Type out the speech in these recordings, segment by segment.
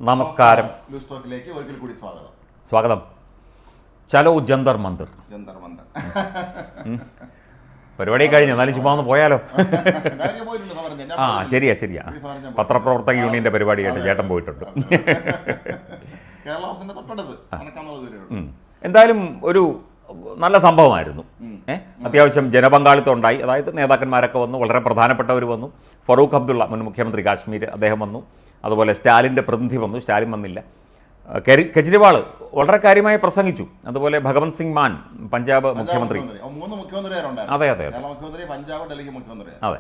നമസ്കാരം. ലൂസ് ടോക്കിലേക്ക് ഒരിക്കൽ കൂടി സ്വാഗതം. ചലോ ജന്തർ മന്ദിർ. പരിപാടി കഴിഞ്ഞു, എന്നാലും ചുമ്മാ ഒന്ന് പോയാലോ? ശരിയാ. പത്രപ്രവർത്തക യൂണിയന്റെ പരിപാടിയായിട്ട് ചേട്ടൻ പോയിട്ടുണ്ട്. എന്തായാലും ഒരു നല്ല സംഭവമായിരുന്നു. അത്യാവശ്യം ജനപങ്കാളിത്തം ഉണ്ടായി. അതായത് നേതാക്കന്മാരൊക്കെ വന്നു, വളരെ പ്രധാനപ്പെട്ടവർ വന്നു. ഫറൂഖ് അബ്ദുള്ള മുൻ മുഖ്യമന്ത്രി കാശ്മീർ, അദ്ദേഹം വന്നു. അതുപോലെ സ്റ്റാലിൻ്റെ പ്രതിനിധി വന്നു, സ്റ്റാലിൻ വന്നില്ല. കെജ്രിവാൾ വളരെ കാര്യമായി പ്രസംഗിച്ചു. അതുപോലെ ഭഗവന്ത് സിംഗ് മാൻ പഞ്ചാബ് മുഖ്യമന്ത്രി. അതെ.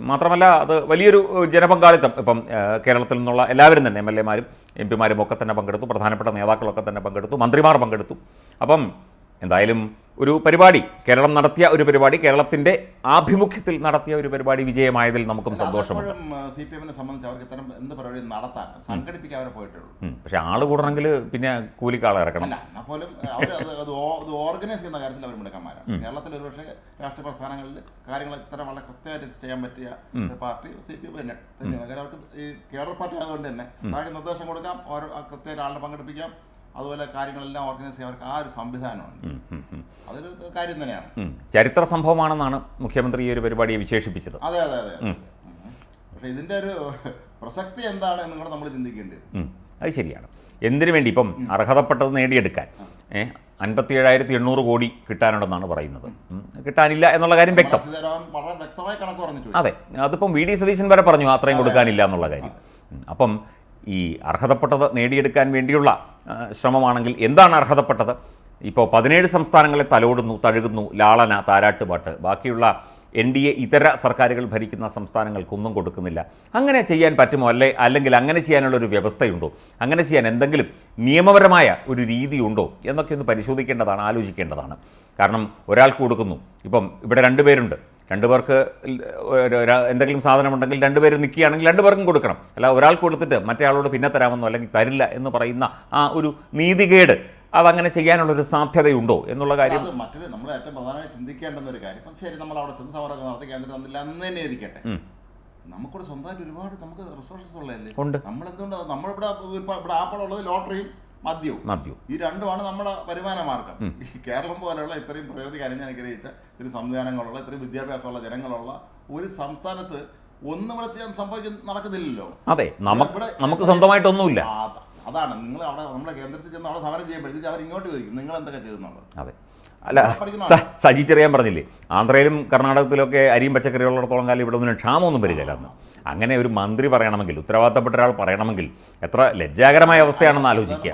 മാത്രമല്ല അത് വലിയൊരു ജനപങ്കാളിത്തം. ഇപ്പം കേരളത്തിൽ നിന്നുള്ള എല്ലാവരും തന്നെ എം എൽ എമാരും എം പിമാരും ഒക്കെ തന്നെ പങ്കെടുത്തു. പ്രധാനപ്പെട്ട നേതാക്കളൊക്കെ തന്നെ പങ്കെടുത്തു. മന്ത്രിമാർ പങ്കെടുത്തു. അപ്പം എന്തായാലും ഒരു പരിപാടി, കേരളം നടത്തിയ ഒരു പരിപാടി, കേരളത്തിൻ്റെ ആഭിമുഖ്യത്തിൽ നടത്തിയ ഒരു പരിപാടി വിജയമായതിൽ നമുക്കും സന്തോഷമുണ്ട്. CPM-നെ സംബന്ധിച്ച് അവർക്ക് ഇത്തരം എന്ത് പരിപാടി നടത്താൻ സംഘടിപ്പിക്കാൻ അവരെ പോയിട്ടുള്ളൂ. പക്ഷെ ആള് കൂടണമെങ്കിൽ പിന്നെ കൂലിക്കാളെ ഇറക്കണം. പോലും അത് ഓർഗനൈസ് ചെയ്യുന്ന കാര്യത്തിൽ അവർ മിടുക്കന്മാരാണ്. കേരളത്തിൽ ഒരുപക്ഷെ രാഷ്ട്രീയ പ്രസ്ഥാനങ്ങളിൽ കാര്യങ്ങൾ ഇത്തരം വളരെ കൃത്യമായിട്ട് ചെയ്യാൻ പറ്റിയ പാർട്ടി CPM തന്നെയാണ്. കാര്യം അവർക്ക് ഈ കേരള പാർട്ടി ആയതുകൊണ്ട് തന്നെ ബാക്കി നിർദ്ദേശം കൊടുക്കാം, ഓരോ കൃത്യമായിട്ട് ആളിനെ പങ്കെടുപ്പിക്കാം, അതുപോലെ കാര്യങ്ങളെല്ലാം ഓർഗനൈസ് ചെയ്യാൻ അവർക്ക് ആ ഒരു സംവിധാനമുണ്ട്. അതൊരു കാര്യം തന്നെയാണ്. ചരിത്ര സംഭവമാണെന്നാണ് മുഖ്യമന്ത്രി ഈ ഒരു പരിപാടിയെ വിശേഷിപ്പിച്ചത്. അതെ. പക്ഷെ ഇതിന്റെ ഒരു പ്രസക്തി എന്താണ് എന്ന് കൂടെ നമ്മൾ ചിന്തിക്കേണ്ടത്. അത് ശരിയാണ്. എന്തിനു വേണ്ടി? ഇപ്പം അർഹതപ്പെട്ടത് നേടിയെടുക്കാൻ 57,800 കോടി കിട്ടാനുണ്ടെന്നാണ് പറയുന്നത്. കിട്ടാനില്ല എന്നുള്ള കാര്യം വ്യക്തം. വളരെ വ്യക്തമായി കണക്ക് പറഞ്ഞിട്ടുണ്ട്. അതെ, അതിപ്പം VD സതീശൻ വരെ പറഞ്ഞു അത്രയും കൊടുക്കാനില്ല എന്നുള്ള കാര്യം. അപ്പം ഈ അർഹതപ്പെട്ടത് നേടിയെടുക്കാൻ വേണ്ടിയുള്ള ശ്രമമാണെങ്കിൽ എന്താണ് അർഹതപ്പെട്ടത്? ഇപ്പോൾ 17 സംസ്ഥാനങ്ങളെ തലോടുന്നു, തഴുകുന്നു, ലാളന, താരാട്ടുപാട്ട്. ബാക്കിയുള്ള NDA ഇതര സർക്കാരുകൾ ഭരിക്കുന്ന സംസ്ഥാനങ്ങൾക്കൊന്നും കൊടുക്കുന്നില്ല. അങ്ങനെ ചെയ്യാൻ പറ്റുമോ? അല്ലെങ്കിൽ അങ്ങനെ ചെയ്യാനുള്ളൊരു വ്യവസ്ഥയുണ്ടോ? അങ്ങനെ ചെയ്യാൻ എന്തെങ്കിലും നിയമപരമായ ഒരു രീതിയുണ്ടോ എന്നൊക്കെ ഒന്ന് പരിശോധിക്കേണ്ടതാണ്, ആലോചിക്കേണ്ടതാണ്. കാരണം ഒരാൾക്ക് കൊടുക്കുന്നു, ഇപ്പം ഇവിടെ 2 പേരുണ്ട്, 2 പേർക്ക് എന്തെങ്കിലും സാധനമുണ്ടെങ്കിൽ 2 പേര് നിൽക്കുകയാണെങ്കിൽ 2 പേർക്കും കൊടുക്കണം. അല്ല ഒരാൾക്ക് കൊടുത്തിട്ട് മറ്റേ ആളോട് പിന്നെ തരാമെന്നോ അല്ലെങ്കിൽ തരില്ല എന്ന് പറയുന്ന ആ ഒരു നീതികേട്, അതങ്ങനെ ചെയ്യാനുള്ളൊരു സാധ്യതയുണ്ടോ എന്നുള്ള കാര്യം മറ്റൊരു നമ്മൾ ഏറ്റവും പ്രധാനമായി ചിന്തിക്കേണ്ടുന്ന ഒരു കാര്യം. ഇപ്പം ശരി, നമ്മൾ അവിടെ ചെന്ന് സമരമൊക്കെ നടത്തി കേന്ദ്രം തന്നില്ല അന്ന് തന്നെ ഇരിക്കട്ടെ, നമുക്കിവിടെ സ്വന്തമായിട്ട് ഒരുപാട് നമുക്ക് റിസോഴ്സസ് ഉള്ളതല്ലേ ഉണ്ട്. നമ്മളെന്തുകൊണ്ട് നമ്മളിവിടെ ആപ്പിളുള്ളത് ലോട്ടറിയും മദ്യവും, ഈ രണ്ടുമാണ് നമ്മുടെ വരുമാന മാർഗം. ഈ കേരളം പോലെയുള്ള ഇത്രയും പ്രകൃതി അനുഗ്രഹിച്ച ഇത്രയും സംവിധാനങ്ങളുള്ള ഇത്രയും വിദ്യാഭ്യാസമുള്ള ജനങ്ങളുള്ള ഒരു സംസ്ഥാനത്ത് ഒന്നും ഇവിടെ ചെയ്യാൻ നടക്കുന്നില്ലല്ലോ. അതെ, നമുക്ക് സ്വന്തമായിട്ടൊന്നുമില്ല. അതാണ് നിങ്ങൾ അവിടെ നമ്മുടെ കേന്ദ്രത്തിൽ ചെന്ന് അവിടെ സമരം ചെയ്യുമ്പോഴത്തേക്ക് അവർ ഇങ്ങോട്ട് ചോദിക്കും നിങ്ങൾ എന്തൊക്കെ ചെയ്യുന്നുള്ളത്. അതെ, അല്ല സജി ചെറിയാൻ പറഞ്ഞില്ലേ, ആന്ധ്രയിലും കർണാടകത്തിലൊക്കെ അരിയും പച്ചക്കറികളുള്ളിടത്തോളം കാലം ഇവിടെ ഒന്നും ക്ഷാമമൊന്നും വരികയില്ല എന്ന്. അങ്ങനെ ഒരു മന്ത്രി പറയണമെങ്കിൽ, ഉത്തരവാദിത്തപ്പെട്ട ഒരാൾ പറയണമെങ്കിൽ എത്ര ലജ്ജാകരമായ അവസ്ഥയാണെന്ന് ആലോചിക്കുക.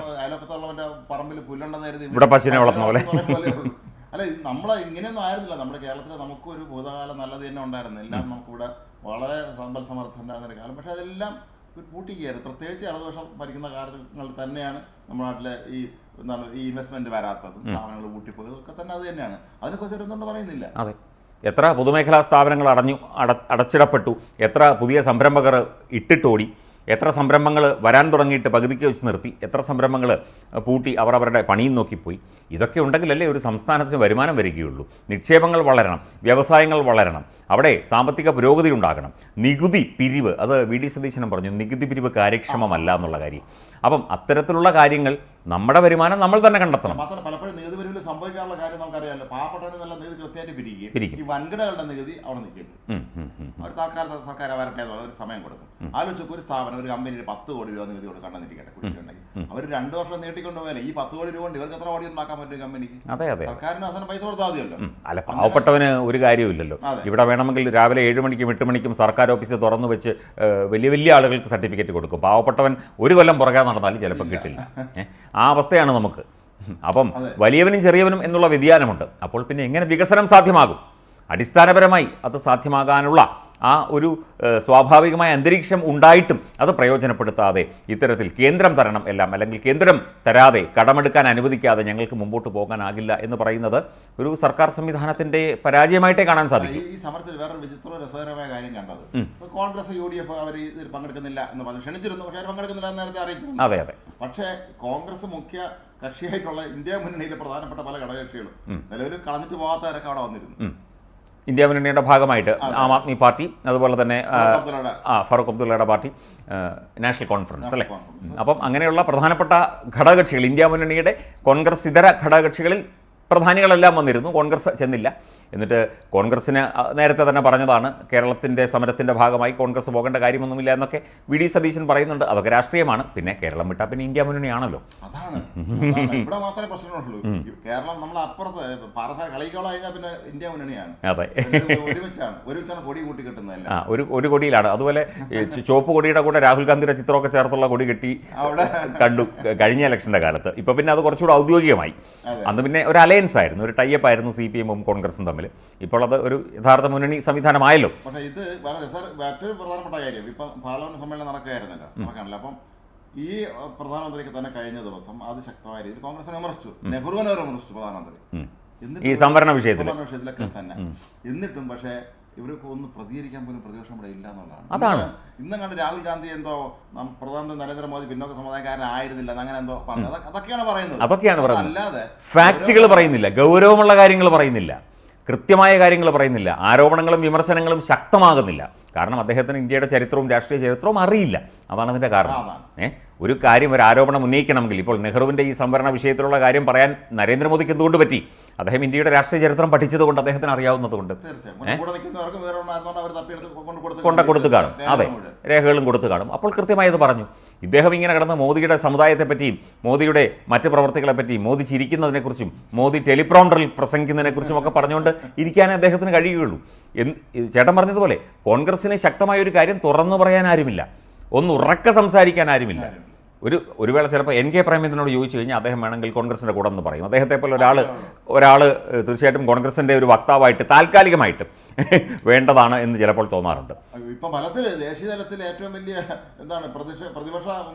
പറമ്പിൽ പുല്ലുണ്ടെന്ന് ഇവിടെ പശുവിനെ വളർത്തുന്ന പോലെ. അല്ല, നമ്മൾ ഇങ്ങനെയൊന്നും ആയിരുന്നില്ല. നമ്മുടെ കേരളത്തിൽ നമുക്കൊരു ഭൂതകാലം നല്ലത് തന്നെ ഉണ്ടായിരുന്നു. എല്ലാം നമുക്കിവിടെ വളരെ സമ്പൽ സമൃദ്ധി ഉണ്ടായിരുന്ന ഒരു കാലം. പക്ഷെ അതെല്ലാം പൂട്ടിക്കുകയായിരുന്നു. പ്രത്യേകിച്ച് ഇടതുപക്ഷം ഭരിക്കുന്ന കാലങ്ങളിൽ തന്നെയാണ് നമ്മുടെ നാട്ടിലെ ഈ ഇൻവെസ്റ്റ്മെന്റ് വരാത്തതും സ്ഥാപനങ്ങൾ പൂട്ടിപ്പോയതും ഒക്കെ തന്നെ അത് തന്നെയാണ്. അതിനെക്കുറിച്ച് എന്തുകൊണ്ട് പറയുന്നില്ല. അതെ, എത്ര പൊതുമേഖലാ സ്ഥാപനങ്ങൾ അടച്ചിടപ്പെട്ടു, എത്ര പുതിയ സംരംഭകർ ഇട്ടിട്ടോടി, എത്ര സംരംഭങ്ങൾ വരാൻ തുടങ്ങിയിട്ട് പകുതിക്ക് വെച്ച് നിർത്തി, എത്ര സംരംഭങ്ങൾ പൂട്ടി അവർ അവരുടെ പണിയും നോക്കിപ്പോയി. ഇതൊക്കെ ഉണ്ടെങ്കിലല്ലേ ഒരു സംസ്ഥാനത്തിന് വരുമാനം വരികയുള്ളൂ. നിക്ഷേപങ്ങൾ വളരണം, വ്യവസായങ്ങൾ വളരണം, അവിടെ സാമ്പത്തിക പുരോഗതി ഉണ്ടാകണം. നികുതി പിരിവ്, അത് VD സതീശനും പറഞ്ഞു, നികുതി പിരിവ് കാര്യക്ഷമമല്ല എന്നുള്ള കാര്യം. അപ്പം അത്തരത്തിലുള്ള കാര്യങ്ങൾ നമ്മുടെ വരുമാനം നമ്മൾ തന്നെ കണ്ടെത്തണം. മാത്രമല്ല പലപ്പോഴും നികുതി പിരിവിൽ സംഭവിക്കാനുള്ള കാര്യം നമുക്കറിയാമല്ലോ. പാവപ്പെട്ടവന് നല്ല നികുതി കൃത്യമായിട്ട് പിരിക്കും. ഈ വൻകിടകളുടെ നികുതി അവിടെ നിൽക്കുന്നു. അവർ സർക്കാർ വരട്ടെ ഒരു സമയം കൊടുക്കും. ആലോചിച്ച് ഒരു സ്ഥാപനം, ഒരു കമ്പനിയിൽ 10 കോടി രൂപ നികുതി കൊടുക്കണമെന്നിരിക്കട്ടെ, കുടിച്ചിട്ടുണ്ടെങ്കിൽ അവർ 2 വർഷം നീട്ടിക്കൊണ്ട് പോയാലേ ഈ 10 കോടി രൂപ കൊണ്ട് ഇവർക്ക് എത്ര കോടി ഉണ്ടാക്കാൻ പറ്റും കമ്പനിക്ക്? അതെ, സർക്കാരിന് അവസാനം പൈസ കൊടുത്താൽ മതിയല്ലോ. അല്ല, പാവപ്പെട്ടവന് ഒരു കാര്യമില്ലല്ലോ. ഇവിടെ വേണമെങ്കിൽ രാവിലെ 7 മണിക്കും 8 മണിക്കും സർക്കാർ ഓഫീസ് തുറന്നു വെച്ച് വലിയ വലിയ ആളുകൾക്ക് സർട്ടിഫിക്കറ്റ് കൊടുക്കും. പാവപ്പെട്ടവൻ ഒരു കൊല്ലം പുറകെ നടന്നാലും ചിലപ്പോൾ കിട്ടില്ല. ആ അവസ്ഥയാണ് നമുക്ക്. അപ്പം വലിയവനും ചെറിയവനും എന്നുള്ള വ്യതിയാനമുണ്ട്. അപ്പോൾ പിന്നെ എങ്ങനെ വികസനം സാധ്യമാകും? അടിസ്ഥാനപരമായി അത് സാധ്യമാകാനുള്ള ആ ഒരു സ്വാഭാവികമായ അന്തരീക്ഷം ഉണ്ടായിട്ടും അത് പ്രയോജനപ്പെടുത്താതെ ഇത്തരത്തിൽ കേന്ദ്രം തരണം എല്ലാം, അല്ലെങ്കിൽ കേന്ദ്രം തരാതെ കടമെടുക്കാൻ അനുവദിക്കാതെ ഞങ്ങൾക്ക് മുമ്പോട്ട് പോകാനാകില്ല എന്ന് പറയുന്നത് ഒരു സർക്കാർ സംവിധാനത്തിന്റെ പരാജയമായിട്ടേ കാണാൻ സാധിക്കും. ഈ സമരത്തിൽ വേറൊരു വിചിത്ര രസകരമായ കാര്യം കണ്ടത്, കോൺഗ്രസ് UDF അവർ ഇതിൽ പങ്കെടുക്കുന്നില്ല എന്ന് പറഞ്ഞു ക്ഷണിച്ചിരുന്നു. പക്ഷേ അവർ പങ്കെടുക്കുന്നില്ല എന്ന് നേരത്തെ അറിയിച്ചിരുന്നു. അതെ. പക്ഷേ കോൺഗ്രസ് മുഖ്യ കക്ഷിയായിട്ടുള്ള ഇന്ത്യ മുന്നണിയിലെ പ്രധാനപ്പെട്ട പല ഘടകകക്ഷികളും നിലവിൽ കളഞ്ഞിട്ട് പോകാത്തവരൊക്കെ അവിടെ വന്നിരുന്നു. ഇന്ത്യ മുന്നണിയുടെ ഭാഗമായിട്ട് ആം ആദ്മി പാർട്ടി, അതുപോലെ തന്നെ ഫറൂഖ് അബ്ദുള്ളയുടെ പാർട്ടി, നാഷണൽ കോൺഫറൻസ് അല്ലേ. അപ്പം അങ്ങനെയുള്ള പ്രധാനപ്പെട്ട ഘടകകക്ഷികൾ, ഇന്ത്യ മുന്നണിയുടെ കോൺഗ്രസ് ഇതര ഘടകകക്ഷികളിൽ പ്രധാനികളെല്ലാം വന്നിരുന്നു. കോൺഗ്രസ് ചെന്നില്ല. എന്നിട്ട് കോൺഗ്രസ്സിന് നേരത്തെ തന്നെ പറഞ്ഞതാണ് കേരളത്തിൻ്റെ സമരത്തിൻ്റെ ഭാഗമായി കോൺഗ്രസ് പോകേണ്ട കാര്യമൊന്നുമില്ല എന്നൊക്കെ വി.ഡി. സതീശൻ പറയുന്നുണ്ട്. അതൊക്കെ രാഷ്ട്രീയമാണ്. പിന്നെ കേരളം വിട്ടാൽ പിന്നെ ഇന്ത്യ മുന്നണിയാണല്ലോ. അതാണ് ഇവിടെ മാത്രമേ പ്രശ്നമുള്ളൂ. കേരളം നമ്മൾ അപ്പുറത്ത് പാറശാല കളിക്കോളം കഴിഞ്ഞാൽ പിന്നെ ഇന്ത്യ മുന്നണിയാണ്. അതെ, ഒരുമിച്ചാണ് കൊടി കൂട്ടി കിട്ടുന്നതല്ല. ഒരു കൊടിയിലാണ്. അതുപോലെ ചുവപ്പ് കൊടിയുടെ കൂടെ രാഹുൽ ഗാന്ധിയുടെ ചിത്രമൊക്കെ ചേർത്തുള്ള കൊടി കെട്ടി കണ്ടു കഴിഞ്ഞ ഇലക്ഷൻ്റെ കാലത്ത്. ഇപ്പൊ പിന്നെ അത് കുറച്ചുകൂടെ ഔദ്യോഗികമായി. അന്ന് പിന്നെ ഒരു അലയൻസ് ആയിരുന്നു, ഒരു ടൈപ്പ് ആയിരുന്നു CPM-ഉം കോൺഗ്രസും തമ്മിൽ. ഇപ്പോൾ അത് ഒരു യഥാർത്ഥ മുന്നണി സംവിധാനമായല്ലോ. പക്ഷേ ഇത് മറ്റൊരു പ്രധാനപ്പെട്ട കാര്യം, ഇപ്പം പാർലമെന്റ് സമ്മേളനം നടക്കുകയായിരുന്നല്ലോ, നടക്കാനല്ലോ. അപ്പം ഈ പ്രധാനമന്ത്രിക്ക് തന്നെ കഴിഞ്ഞ ദിവസം അതിശക്തമായ രീതിയിൽ കോൺഗ്രസിനെ വിമർശിച്ചു, നെഹ്റുവിനെ വിമർശിച്ചു പ്രധാനമന്ത്രി ഈ സംവരണ വിഷയത്തിലൊക്കെ തന്നെ. എന്നിട്ടും പക്ഷേ ഇവർക്ക് ഒന്ന് പ്രതികരിക്കാൻ പോലും പ്രതിപക്ഷം ഇവിടെ ഇല്ല എന്നുള്ളതാണ്. അതാണ് ഇന്നും കണ്ട് രാഹുൽ ഗാന്ധി എന്തോ പ്രധാനമന്ത്രി നരേന്ദ്രമോദി പിന്നോക്ക സമുദായക്കാരനായിരുന്നില്ല അങ്ങനെ എന്തോ പറഞ്ഞത്. അതൊക്കെയാണ് പറയുന്നത്. അല്ലാതെ ഫാക്റ്റുകൾ പറയുന്നില്ല, ഗൗരവമുള്ള കാര്യങ്ങൾ പറയുന്നില്ല, കൃത്യമായ കാര്യങ്ങൾ പറയുന്നില്ല, ആരോപണങ്ങളും വിമർശനങ്ങളും ശക്തമാകുന്നില്ല. കാരണം അദ്ദേഹത്തിന് ഇന്ത്യയുടെ ചരിത്രവും രാഷ്ട്രീയ ചരിത്രവും അറിയില്ല. അതാണ് അതിൻ്റെ കാരണം. ഒരു കാര്യം, ഒരു ആരോപണം ഉന്നയിക്കണമെങ്കിൽ ഇപ്പോൾ നെഹ്റുവിൻ്റെ ഈ സംവരണ വിഷയത്തിലുള്ള കാര്യം പറയാൻ നരേന്ദ്രമോദിക്ക് എന്തുകൊണ്ട് പറ്റി? അദ്ദേഹം ഇന്ത്യയുടെ രാഷ്ട്രീയ ചരിത്രം പഠിച്ചതുകൊണ്ട്, അദ്ദേഹത്തിന് അറിയാവുന്നതുകൊണ്ട് കൊടുത്തു കാണും. അതെ, രേഖകളും കൊടുത്തു കാണും. അപ്പോൾ കൃത്യമായത് പറഞ്ഞു. ഇദ്ദേഹം ഇങ്ങനെ കിടന്ന് മോദിയുടെ സമുദായത്തെപ്പറ്റിയും മോദിയുടെ മറ്റ് പ്രവർത്തികളെപ്പറ്റിയും മോദി ചിരിക്കുന്നതിനെക്കുറിച്ചും മോദി ടെലിപ്രോംഡറിൽ പ്രസംഗിക്കുന്നതിനെക്കുറിച്ചും ഒക്കെ പറഞ്ഞുകൊണ്ട് ഇരിക്കാനേ അദ്ദേഹത്തിന് കഴിയുകയുള്ളൂ. ചേട്ടൻ പറഞ്ഞതുപോലെ കോൺഗ്രസിന് ശക്തമായ ഒരു കാര്യം തുറന്നു പറയാൻ ആരുമില്ല, ഒന്ന് ഉറക്കെ സംസാരിക്കാൻ ആരുമില്ല. ഒരു വേള ചിലപ്പോൾ NK പ്രേമചന്ദ്രനോട് ചോദിച്ചു കഴിഞ്ഞാൽ അദ്ദേഹം വേണമെങ്കിൽ കോൺഗ്രസിൻ്റെ കൂടെ എന്ന് പറയും. അദ്ദേഹത്തെ പോലെ ഒരാൾ തീർച്ചയായിട്ടും കോൺഗ്രസിൻ്റെ ഒരു വക്താവായിട്ട് താൽക്കാലികമായിട്ട് വേണ്ടതാണ് എന്ന് ചിലപ്പോൾ തോന്നാറുണ്ട്. ഇപ്പം ഫലത്തിൽ ദേശീയ തലത്തിൽ ഏറ്റവും വലിയ എന്താണ് പ്രതിപക്ഷ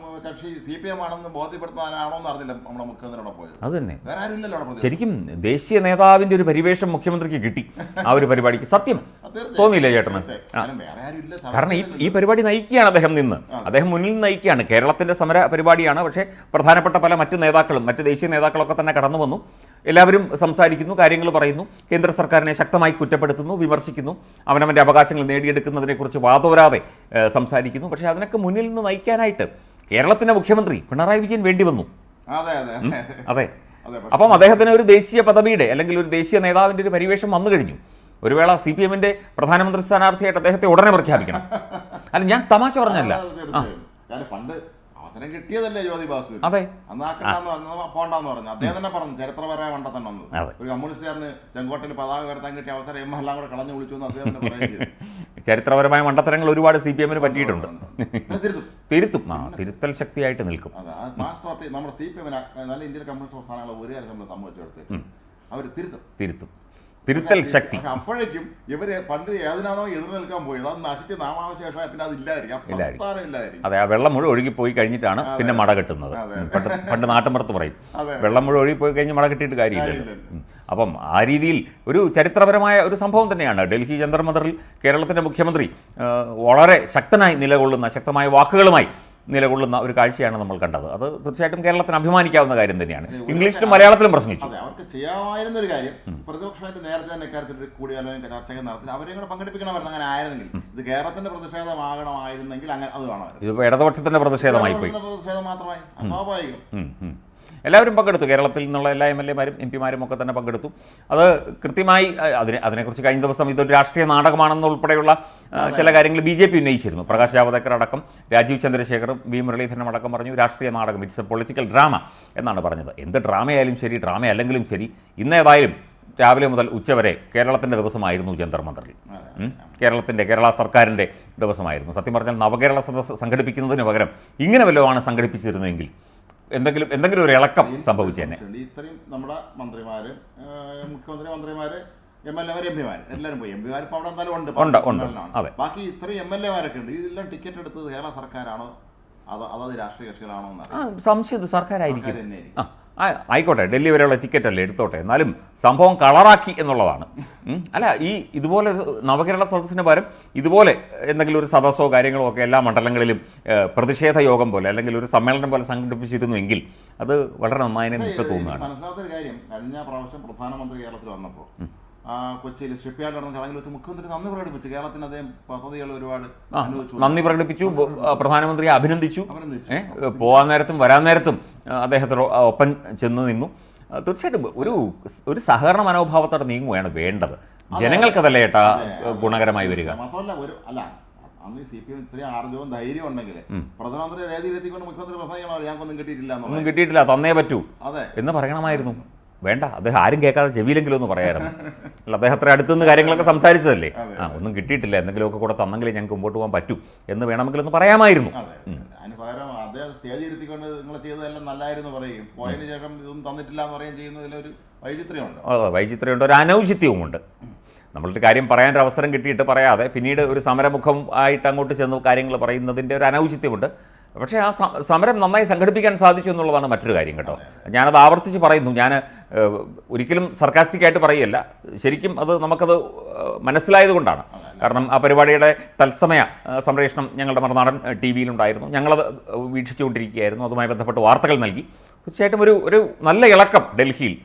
കക്ഷി CPM ആണെന്ന് ബോധ്യപ്പെടുത്താനാണോ എന്ന് അറിഞ്ഞില്ല നമ്മുടെ മുഖ്യമന്ത്രിയോടെ പോയത്. അത് തന്നെ, വേറെ ആരുമില്ലല്ലോ. ശരിക്കും ദേശീയ നേതാവിൻ്റെ ഒരു പരിവേഷം മുഖ്യമന്ത്രിക്ക് കിട്ടി ആ ഒരു പരിപാടിക്ക്. സത്യം തോന്നിയില്ലേ ചേട്ടന്? കാരണം ഈ പരിപാടി നയിക്കുകയാണ് അദ്ദേഹം നിന്ന്, അദ്ദേഹം മുന്നിൽ നയിക്കുകയാണ്. കേരളത്തിൻ്റെ സമര പരിപാടിയാണ്. പക്ഷേ പ്രധാനപ്പെട്ട പല മറ്റു നേതാക്കളും, മറ്റ് ദേശീയ നേതാക്കളൊക്കെ തന്നെ കടന്നു വന്നു. എല്ലാവരും സംസാരിക്കുന്നു, കാര്യങ്ങൾ പറയുന്നു, കേന്ദ്ര സർക്കാരിനെ ശക്തമായി കുറ്റപ്പെടുത്തുന്നു, വിമർശിക്കുന്നു, അവനവൻ്റെ അവകാശങ്ങൾ നേടിയെടുക്കുന്നതിനെക്കുറിച്ച് വാതോരാതെ സംസാരിക്കുന്നു. പക്ഷേ അതിനൊക്കെ മുന്നിൽ നിന്ന് നയിക്കാനായിട്ട് കേരളത്തിൻ്റെ മുഖ്യമന്ത്രി പിണറായി വിജയൻ വേണ്ടി വന്നു. അതെ, അപ്പം അദ്ദേഹത്തിന് ഒരു ദേശീയ പദവിയുടെ അല്ലെങ്കിൽ ഒരു ദേശീയ നേതാവിൻ്റെ ഒരു പരിവേഷം വന്നു കഴിഞ്ഞു. ഒരു വേള CPM-ന്റെ പ്രധാനമന്ത്രി സ്ഥാനാർത്ഥിയായിട്ട് അദ്ദേഹത്തെ ഉടനെ പ്രഖ്യാപിക്കണം. അല്ല, ഞാൻ തമാശ പറഞ്ഞല്ല. പണ്ട് അവസരം കിട്ടിയതല്ലേ ജ്യോതി ബാസു. അതെ, പോണ്ടെന്ന് പറഞ്ഞു. അദ്ദേഹം തന്നെ പറഞ്ഞു ചരിത്രപരമായ മണ്ടത്തൻ വന്നത്. ഒരു കമ്മ്യൂണിസ്റ്റുകാരന് ചെങ്കോട്ടയിൽ പതാക ഉയർത്താൻ കിട്ടിയ അവസരം എല്ലാം കൂടെ കളഞ്ഞു വിളിച്ചു എന്ന് അദ്ദേഹം പറയുന്നത്. ചരിത്രപരമായ മണ്ടത്തരങ്ങൾ ഒരുപാട് CPM-ന് പറ്റിയിട്ടുണ്ട്. തിരുത്തും, തിരുത്തൽ ശക്തിയായിട്ട് നിൽക്കും. മാസ് പാർട്ടി നമ്മുടെ CPM-ന് നല്ല ഇന്ത്യയിലെ കമ്മ്യൂണിസ്റ്റ് പ്രസ്ഥാനങ്ങൾ ഒരു കാര്യം നമ്മൾ സംഭവിച്ചെടുത്ത് അവർ തിരുത്തും. തിരുത്തൽ ശക്തി. അപ്പോഴേക്കും ഇവര് പണ്ട് ഏതിനാണോ എതിർ നിൽക്കാൻ പോയത് അത് നശിച്ച് നാമാവശേഷമായി പിന്നെ അത് ഇല്ലായിരിക്കും. അതെ, ആ വെള്ളം മുഴുവൻ ഒഴുകിപ്പോയി കഴിഞ്ഞിട്ടാണ് പിന്നെ മട കെട്ടുന്നത്. പണ്ട് നാട്ടുമ്പുറത്ത് പറയും വെള്ളം മുഴുവൻ ഒഴുകിപ്പോയി കഴിഞ്ഞ് മട കെട്ടിയിട്ട് കാര്യമില്ലല്ലോ. അപ്പം ആ രീതിയിൽ ഒരു ചരിത്രപരമായ ഒരു സംഭവം തന്നെയാണ്. ഡൽഹി ജന്തർ മന്ദറിൽ കേരളത്തിൻ്റെ മുഖ്യമന്ത്രി വളരെ ശക്തനായി നിലകൊള്ളുന്ന, ശക്തമായ വാക്കുകളുമായി നിലകൊള്ളുന്ന ഒരു കാഴ്ചയാണ് നമ്മൾ കണ്ടത്. അത് തീർച്ചയായിട്ടും കേരളത്തിന് അഭിമാനിക്കാവുന്ന കാര്യം തന്നെയാണ്. ഇംഗ്ലീഷിലും മലയാളത്തിലും പ്രസംഗിച്ചു. അവർക്ക് ചെയ്യാമായിരുന്ന ഒരു കാര്യം പ്രതിപക്ഷമായിട്ട് നേരത്തെ തന്നെ ഇക്കാര്യത്തിൽ കൂടിയാലോചന ചർച്ചകൾ നടത്തി അവരെയും കൂടെ പങ്കെടുപ്പിക്കണമായിരുന്നു. അങ്ങനെ ആയിരുന്നെങ്കിൽ ഇത് കേരളത്തിന്റെ പ്രതിഷേധമാകണമായിരുന്നെങ്കിൽ അങ്ങനെ അത് കാണുമായിരുന്നു. ഇതിപ്പോൾ ഇടതുപക്ഷത്തിന്റെ പ്രതിഷേധമായി പോയി. പ്രതിഷേധം മാത്രമായി സ്വാഭാവികം. എല്ലാവരും പങ്കെടുത്തു. കേരളത്തിൽ നിന്നുള്ള എല്ലാ MLA-മാരും MP-മാരും ഒക്കെ തന്നെ പങ്കെടുത്തു. അത് കൃത്യമായി അതിനെക്കുറിച്ച് കഴിഞ്ഞ ദിവസം ഇതൊരു രാഷ്ട്രീയ നാടകമാണെന്നുൾപ്പെടെയുള്ള ചില കാര്യങ്ങൾ BJP ഉന്നയിച്ചിരുന്നു. പ്രകാശ് ജാവദേക്കർ അടക്കം, രാജീവ് ചന്ദ്രശേഖറും V മുരളീധരനും അടക്കം പറഞ്ഞു രാഷ്ട്രീയ നാടകം, ഇറ്റ്സ് എ പൊളിറ്റിക്കൽ ഡ്രാമ എന്നാണ് പറഞ്ഞത്. എന്ത് ഡ്രാമയായാലും ശരി, ഡ്രാമയല്ലെങ്കിലും ശരി, ഇന്നേതായാലും രാവിലെ മുതൽ ഉച്ചവരെ കേരളത്തിൻ്റെ ദിവസമായിരുന്നു ജന്തർ മന്ദറിൽ. കേരള സർക്കാരിൻ്റെ ദിവസമായിരുന്നു. സത്യം പറഞ്ഞാൽ നവകേരള സദസ്സ് സംഘടിപ്പിക്കുന്നതിന് പകരം ഇങ്ങനെ വല്ലതുമാണ് സംഘടിപ്പിച്ചിരുന്നതെങ്കിൽ എന്തെങ്കിലും ഒരു ഇളക്കം സംഭവിച്ചേനെ. ഇത്രയും നമ്മുടെ മന്ത്രിമാര്, മുഖ്യമന്ത്രി, മന്ത്രിമാര്, MLA-മാര്, MP-മാര് എല്ലാവരും പോയി. MP-മാർ ഇപ്പോൾ അവിടെ എന്തായാലും ഉണ്ട്. ബാക്കി ഇത്രയും MLA-മാരൊക്കെ ഉണ്ട്. ഇതെല്ലാം ടിക്കറ്റ് എടുത്തത് കേരള സർക്കാരാണോ അതത് രാഷ്ട്രീയ കക്ഷികളാണോ എന്ന് സംശയം. സർക്കാരായിരിക്കും. ആയിക്കോട്ടെ, ഡൽഹി വരെയുള്ള ടിക്കറ്റ് അല്ലേ, എടുത്തോട്ടെ. എന്നാലും സംഭവം കളറാക്കി എന്നുള്ളതാണ്. അല്ല, ഇതുപോലെ നവകേരള സദസ്സിന് പകരം ഇതുപോലെ എന്തെങ്കിലും ഒരു സദസ്സോ കാര്യങ്ങളോ ഒക്കെ എല്ലാ മണ്ഡലങ്ങളിലും പ്രതിഷേധ യോഗം പോലെ അല്ലെങ്കിൽ ഒരു സമ്മേളനം പോലെ സംഘടിപ്പിച്ചിരുന്നുവെങ്കിൽ അത് വളരെ നന്നായി എനിക്ക് തോന്നുകയാണ്. മനസ്സിലാത്തൊരു കാര്യം, കഴിഞ്ഞ പ്രാവശ്യം പ്രധാനമന്ത്രി കേരളത്തിൽ വന്നപ്പോൾ കൊച്ചിയിൽ ഷിപ്പ് യാർഡ് നടന്ന ചടങ്ങിൽ വെച്ച് മുഖ്യമന്ത്രി നന്ദി പ്രകടിപ്പിച്ചു. കേരളത്തിന് അദ്ദേഹം പദ്ധതികൾ ഒരുപാട് നന്ദി പ്രകടിപ്പിച്ചു, പ്രധാനമന്ത്രിയെ അഭിനന്ദിച്ചു. പോകാൻ നേരത്തും വരാൻ നേരത്തും അദ്ദേഹത്തിന് ഒപ്പം ചെന്ന് നിന്നു. തീർച്ചയായിട്ടും ഒരു സഹകരണ മനോഭാവത്തോടെ നീങ്ങുകയാണ് വേണ്ടത്. ജനങ്ങൾക്കതല്ലേ ഏട്ടാ ഗുണകരമായി വരിക. മാത്രമല്ല അന്ന് CPM ഇത്രയും ആർജവും ധൈര്യം ഉണ്ടെങ്കിൽ പ്രധാനമന്ത്രി വേദിയിലെത്തിക്കൊണ്ട് മുഖ്യമന്ത്രി പ്രസംഗിക്കണോ ഞങ്ങൾക്കൊന്നും കിട്ടിയിട്ടില്ല തന്നേ പറ്റൂ എന്ന് പറയണമായിരുന്നു. വേണ്ട, അദ്ദേഹം ആരും കേൾക്കാതെ ചെവിയിലെങ്കിലും ഒന്ന് പറയായിരുന്നു. അല്ല, അദ്ദേഹം അത്ര അടുത്തുനിന്ന് കാര്യങ്ങളൊക്കെ സംസാരിച്ചതല്ലേ. ഒന്നും കിട്ടിയിട്ടില്ല, എന്തെങ്കിലുമൊക്കെ കൂടെ തന്നെങ്കിലേ ഞങ്ങൾക്ക് മുമ്പോട്ട് പോകാൻ പറ്റൂ എന്ന് വേണമെങ്കിലൊന്ന് പറയാമായിരുന്നു. അതിന് പകരം അദ്ദേഹം സ്റ്റേജ് ഇരുത്തിക്കൊണ്ട് നിങ്ങൾ ചെയ്തതെല്ലാം നല്ലായിരുന്നു പറയും, പോയതിനു ശേഷം ഇതൊന്നും തന്നിട്ടില്ല എന്ന് പറയുകയും ചെയ്യുന്നതിലൊരു വൈചിത്ര്യമുണ്ട്. വൈചിത്ര്യമുണ്ട്, ഒരു അനൗചിത്യവുമുണ്ട്. നമ്മളൊരു കാര്യം പറയാനൊരു അവസരം കിട്ടിയിട്ട് പറയാതെ പിന്നീട് ഒരു സമരമുഖം ആയിട്ട് അങ്ങോട്ട് ചെന്ന് കാര്യങ്ങൾ പറയുന്നതിൻ്റെ ഒരു അനൗചിത്യമുണ്ട്. പക്ഷേ ആ സമരം നന്നായി സംഘടിപ്പിക്കാൻ സാധിച്ചു എന്നുള്ളതാണ് മറ്റൊരു കാര്യം കേട്ടോ. ഞാനത് ആവർത്തിച്ച് പറയുന്നു. ഞാൻ ഒരിക്കലും സർക്കാസ്റ്റിക്കായിട്ട് പറയുകയല്ല, ശരിക്കും അത് നമുക്കത് മനസ്സിലായതുകൊണ്ടാണ്. കാരണം ആ പരിപാടിയുടെ തത്സമയ സംപ്രേഷണം ഞങ്ങളുടെ മറുനാടൻ TV-യിലുണ്ടായിരുന്നു. ഞങ്ങളത് വീക്ഷിച്ചുകൊണ്ടിരിക്കുകയായിരുന്നു. അതുമായി ബന്ധപ്പെട്ട് വാർത്തകൾ നൽകി. തീർച്ചയായിട്ടും ഒരു നല്ല ഇളക്കം ഡൽഹിയിൽ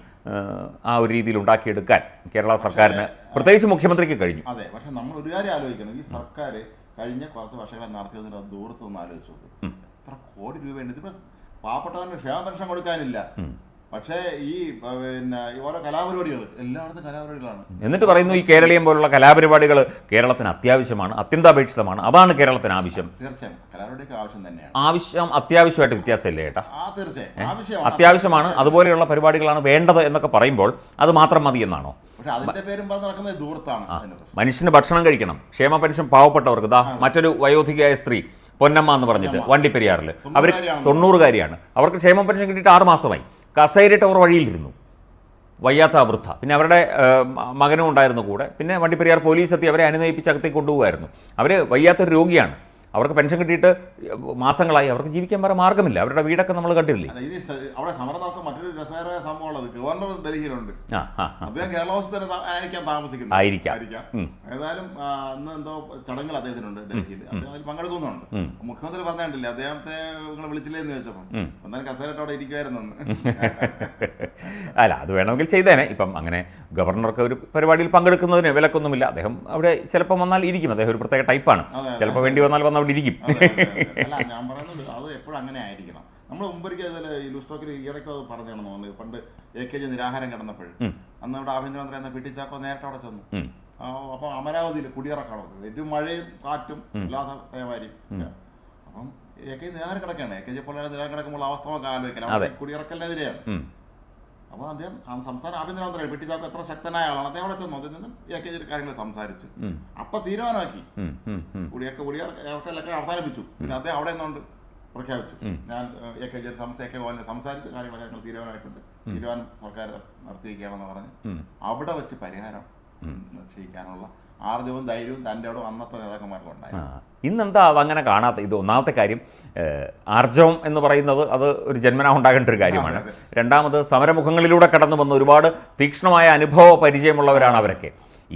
ആ ഒരു രീതിയിൽ ഉണ്ടാക്കിയെടുക്കാൻ കേരള സർക്കാരിന്, പ്രത്യേകിച്ച് മുഖ്യമന്ത്രിക്ക് കഴിഞ്ഞു. അതെ, പക്ഷെ നമ്മൾ ഒരു കാര്യം ആലോചിക്കണം. ഈ സർക്കാർ കഴിഞ്ഞ കുറച്ച് വർഷങ്ങളെ നടത്തിയതിന് അത് ദൂരത്ത് നിന്ന് ആലോചിച്ച് നോക്കും. എത്ര കോടി രൂപയുണ്ട്. ഇതിപ്പോൾ പാവപ്പെട്ടവന് ക്ഷേമ പെൻഷൻ കൊടുക്കാനില്ല. പക്ഷേ ഈ ഓരോ കലാപരിപാടികൾ എല്ലായിടത്തും കലാപരിപാടികളാണ്. എന്നിട്ട് പറയുന്നു ഈ കേരളീയം പോലുള്ള കലാപരിപാടികൾ കേരളത്തിന് അത്യാവശ്യമാണ്, അത്യന്താപേക്ഷിതമാണ്, അതാണ് കേരളത്തിന് ആവശ്യം. തീർച്ചയായും കലാപരിപാടിക്ക് ആവശ്യം തന്നെയാണ്. അത്യാവശ്യമായിട്ട് വ്യത്യാസമില്ലേ ചേട്ടാ? തീർച്ചയായും അത്യാവശ്യമാണ്, അതുപോലെയുള്ള പരിപാടികളാണ് വേണ്ടത് എന്നൊക്കെ പറയുമ്പോൾ അത് മാത്രം മതി എന്നാണോ? പക്ഷെ അതിന്റെ പേരും പറഞ്ഞ് നടക്കുന്നത് ദൂരത്താണ്. മനുഷ്യന് ഭക്ഷണം കഴിക്കണം, ക്ഷേമ പെൻഷൻ പാവപ്പെട്ടവർക്ക്. മറ്റൊരു വയോധികയായ സ്ത്രീ പൊന്നമ്മ എന്ന് പറഞ്ഞിട്ട് വണ്ടിപ്പെരിയാറിൽ, അവർ 90-കാരിയാണ്. അവർക്ക് ക്ഷേമ പെൻഷൻ കിട്ടിയിട്ട് 6 മാസമായി. കസേരയിട്ട് അവർ വഴിയിലിരുന്നു, വയ്യാത്ത വൃദ്ധ. പിന്നെ അവരുടെ മകനും ഉണ്ടായിരുന്നു കൂടെ. പിന്നെ വണ്ടിപ്പെരിയാർ പോലീസ് എത്തി അവരെ അനുനയിപ്പിച്ച് അകത്തേക്ക് കൊണ്ടുപോകുമായിരുന്നു. അവർ വയ്യാത്തൊരു രോഗിയാണ്, അവർക്ക് പെൻഷൻ കിട്ടിയിട്ട് മാസങ്ങളായി. അവർക്ക് ജീവിക്കാൻ വേറെ മാർഗ്ഗമില്ല. അവരുടെ വീടൊക്കെ നമ്മൾ കണ്ടിട്ടില്ലേ? അവിടെ സമരം നടക്കും. മറ്റൊരു രസകരമായ സംഭവം ഉള്ളത്, ഗവർണർ ഡൽഹിയിലുണ്ട്. അദ്ദേഹം കേരള ആയിരിക്കാം താമസിക്കുന്നത്. ആയിരിക്കാം. ഏതായാലും അന്ന് എന്തോ ചടങ്ങുകൾ അദ്ദേഹത്തിനുണ്ട് ഡൽഹിയിൽ. അദ്ദേഹം അതിൽ പങ്കെടുക്കുന്നുണ്ട്. മുഖ്യമന്ത്രി പറഞ്ഞിട്ടില്ലേ, അദ്ദേഹത്തെ നിങ്ങൾ വിളിച്ചില്ലേ എന്ന് ചോദിച്ചപ്പോൾ എന്തായാലും കസേരട്ട് അവിടെ ഇരിക്കുമായിരുന്നു. അല്ല, അത് വേണമെങ്കിൽ ചെയ്തേനെ. ഇപ്പം അങ്ങനെ ഗവർണർക്ക് ഒരു പരിപാടിയിൽ പങ്കെടുക്കുന്നതിന് വിലക്കൊന്നുമില്ല. അദ്ദേഹം അവിടെ ചിലപ്പോൾ വന്നാൽ ഇരിക്കും. അദ്ദേഹം ഒരു പ്രത്യേക ടൈപ്പാണ്. ചിലപ്പോൾ വേണ്ടി വന്നാൽ അവിടെ ഇരിക്കും. അല്ല, ഞാൻ പറയുന്നത് അത് എപ്പോഴും അങ്ങനെ ആയിരിക്കണം. നമ്മൾ മുമ്പൊരിക്കൽ ഈ ലൂസ്റ്റോക്കിൽ ഈയിടയ്ക്ക് അത് പറഞ്ഞാണെന്ന് തോന്നുന്നത്. പണ്ട് AKG നിരാഹാരം കിടന്നപ്പോഴും അന്ന് അവിടെ ആഭ്യന്തരമന്ത്രി എന്ന PT ചാക്കോ നേരിട്ട് അവിടെ ചെന്നു. അപ്പോൾ അമരാവതിയിൽ കുടിയിറക്കണം, ഏറ്റവും മഴയും കാറ്റും ഇല്ലാത്ത പേമാരിയും. അപ്പം AKG നിരാഹാരം കിടക്കുകയാണ്. AKG പോലെ നിരാഹാരം കിടക്കുമ്പോൾ അവസ്ഥ നമുക്ക് ആലോചിക്കണം. കുടിയിറക്കലിനെതിരെയാണ്. അപ്പോൾ അദ്ദേഹം സംസ്ഥാന ആഭ്യന്തരമന്ത്രി PT ചാക്കോ എത്ര ശക്തനായ ആളാണ്. അദ്ദേഹം അവിടെ ചെന്നു, അതിൽ നിന്നും AKG കാര്യങ്ങൾ സംസാരിച്ചു. അപ്പം തീരുമാനമാക്കി കുടിയിറക്കലൊക്കെ അവസാനിപ്പിച്ചു. പിന്നെ അദ്ദേഹം അവിടെ നിന്നുകൊണ്ട് പ്രഖ്യാപിച്ചു, ഞാൻ AKG സംസാരിച്ചു, കാര്യങ്ങളൊക്കെ ഞങ്ങൾ തീരുമാനമായിട്ടുണ്ട്, തീരുമാനം സർക്കാർ നിർത്തിവെക്കുകയാണെന്ന് പറഞ്ഞ് അവിടെ വെച്ച് പരിഹാരം നിശ്ചയിക്കാനുള്ള ആർജവും ധൈര്യവും തൻ്റെ അവിടെ അന്നത്തെ നേതാക്കന്മാർക്ക് ഉണ്ടായിരുന്നു. ഇന്നെന്താ അതങ്ങനെ കാണാത്ത? ഇത് ഒന്നാമത്തെ കാര്യം. ആർജവം എന്ന് പറയുന്നത് അത് ഒരു ജന്മനാ ഉണ്ടാകേണ്ട ഒരു കാര്യമാണ്. രണ്ടാമത് സമരമുഖങ്ങളിലൂടെ കടന്നു വന്ന ഒരുപാട് തീക്ഷ്ണമായ അനുഭവ പരിചയമുള്ളവരാണ് അവരൊക്കെ.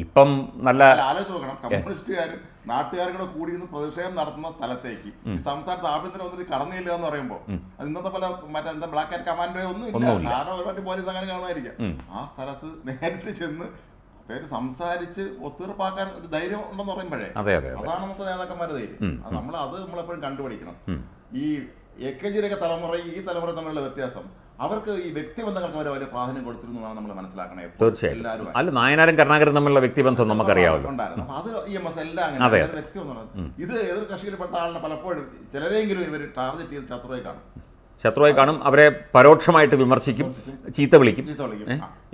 ഇപ്പം നല്ല ആലോചിച്ച് നോക്കണം, കമ്മ്യൂണിസ്റ്റുകാരും നാട്ടുകാരും കൂടെ കൂടി നിന്ന് പ്രതിഷേധം നടത്തുന്ന സ്ഥലത്തേക്ക് ഈ സംസ്ഥാനത്ത് ആഭ്യന്തരമന്ത്രി കടന്നില്ല എന്ന് പറയുമ്പോൾ അത് ഇന്നത്തെ പോലെ മറ്റെന്താ ബ്ലാക്ക് ആൻഡ് കമാൻഡോ ഒന്നും ഇല്ല. കാരണം ഒരുപാട് പോലീസ് അങ്ങനെ കാണുമായിരിക്കാം. ആ സ്ഥലത്ത് നേരിട്ട് ചെന്ന് സംസാരിച്ച് ഒത്തീർപ്പാക്കാൻ ഒരു ധൈര്യം ഉണ്ടെന്ന് പറയുമ്പോഴേ അതാണ് അന്നത്തെ നേതാക്കന്മാരുടെ ധൈര്യം. അത് നമ്മളെപ്പോഴും കണ്ടുപിടിക്കണം. ഈ AKG തലമുറ ഈ തലമുറ തമ്മിലുള്ള വ്യത്യാസം, അവർക്ക് ഈ വ്യക്തിബന്ധങ്ങൾക്ക് അവർ വലിയ പ്രാധാന്യം കൊടുത്തിരുന്നു എന്നാണ് നമ്മൾ മനസ്സിലാക്കണേ. തീർച്ചയായും. അല്ല, നായനാരും കരുണാകരനും തമ്മിലുള്ള വ്യക്തിബന്ധം നമുക്കറിയാമല്ലോ. അപ്പൊ അത് EMS എല്ലാം അങ്ങനെ വ്യക്തിബന്ധമാണ്. ഇത് എതിർ കക്ഷിയിൽപ്പെട്ട ആളിനെ പലപ്പോഴും ചിലരെങ്കിലും ഇവർ ടാർഗറ്റ് ചെയ്ത് ശത്രുവായി കാണും. അവരെ പരോക്ഷമായിട്ട് വിമർശിക്കും, ചീത്ത വിളിക്കും.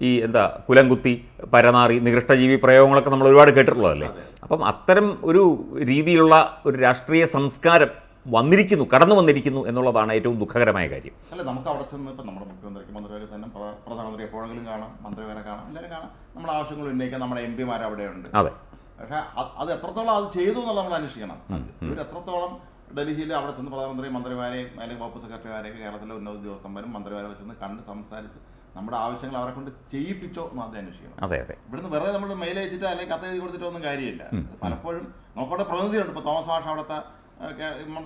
ഈ കുലംകുത്തി, പരനാറി, നികൃഷ്ടജീവി പ്രയോഗങ്ങളൊക്കെ നമ്മൾ ഒരുപാട് കേട്ടിട്ടുള്ളതല്ലേ. അപ്പം അത്തരം ഒരു രീതിയിലുള്ള ഒരു രാഷ്ട്രീയ സംസ്കാരം കടന്നു വന്നിരിക്കുന്നു എന്നുള്ളതാണ് ഏറ്റവും ദുഃഖകരമായ കാര്യം. അല്ല, നമുക്ക് അവിടെ ചെന്ന് ഇപ്പം നമ്മുടെ മന്ത്രിമാരെ തന്നെ പ്രധാനമന്ത്രി എപ്പോഴെങ്കിലും കാണാം, മന്ത്രിമാരെ കാണാം, എല്ലാവരും കാണാം. നമ്മുടെ ആവശ്യങ്ങൾ ഉന്നയിക്കാൻ നമ്മുടെ MP അവിടെ ഉണ്ട്. അതെ. പക്ഷേ അത് എത്രത്തോളം അത് ചെയ്തു എന്നുള്ളത് നമ്മൾ അന്വേഷിക്കണം. ഇവർ എത്രത്തോളം ഡൽഹിയിൽ അവിടെ ചെന്ന് പ്രധാനമന്ത്രി, മന്ത്രിമാരെയും അല്ലെങ്കിൽ വകുപ്പ് സെക്രട്ടറിമാരെയൊക്കെ കേരളത്തിലെ ഉന്നത ഉദ്യോഗസ്ഥന്മാരും മന്ത്രിമാരെ ചെന്ന് കണ്ട് സംസാരിച്ച് നമ്മുടെ ആവശ്യങ്ങൾ അവരെ കൊണ്ട് ചെയ്യിപ്പിച്ചോ എന്ന് ആദ്യം അന്വേഷിക്കണം. ഇവിടുന്ന് വെറുതെ നമ്മൾ മെയിൽ അയച്ചിട്ട് അല്ലെങ്കിൽ കത്തെഴുതി കൊടുത്തിട്ടോ ഒന്നും കാര്യമില്ല. പലപ്പോഴും നമുക്കവിടെ പ്രതിനിധിയുണ്ട്. ഇപ്പോൾ തോമസ് മാഷ് അവിടുത്തെ